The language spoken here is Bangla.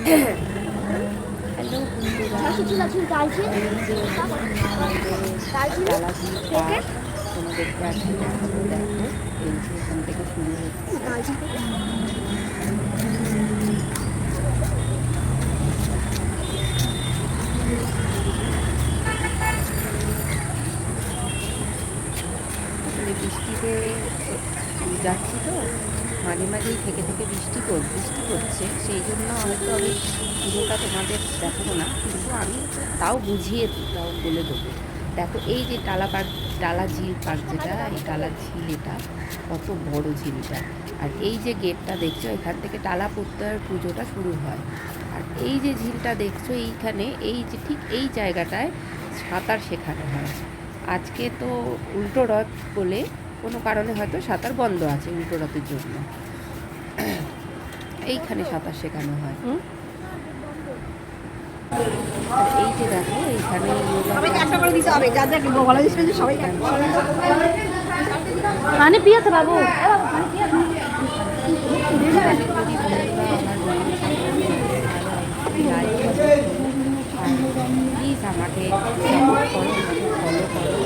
হ্যালো বন্ধুরা, তোমাদেরকে আজকে দেখাবো। দেখো, এই যে এখান থেকে শুরু হচ্ছে। আসলে বৃষ্টিতে যাচ্ছি তো, মাঝে মাঝেই থেকে বৃষ্টি পড়ছে, সেই জন্য হয়তো আমি পুরোটা তোমাদের দেখাবো না, কিন্তু আমি তাও বলে দেবো। দেখো, এই যে টালা ঝিল পার্ক, যেটা এই টালা ঝিল, এটা কত বড় ঝিলটা। আর এই যে গেটটা দেখছো, এখান থেকে টালা পড়তার পুজোটা শুরু হয়। আর এই যে ঝিলটা দেখছো, এইখানে এই যে ঠিক এই জায়গাটায় সাঁতার শেখানো হয়। আজকে তো উল্টো রথ বলে কোনো কারণে হয়তো সাঁতার বন্ধ আছে উল্টো রথের জন্য। এইখানে সাঁতার শেখানো হয়। আর এই যে দেখো, এইখানে পানি পিয়াতে বাবু, প্লিজ আমাকে সাপোর্ট করো, আমাকে ফলো করো।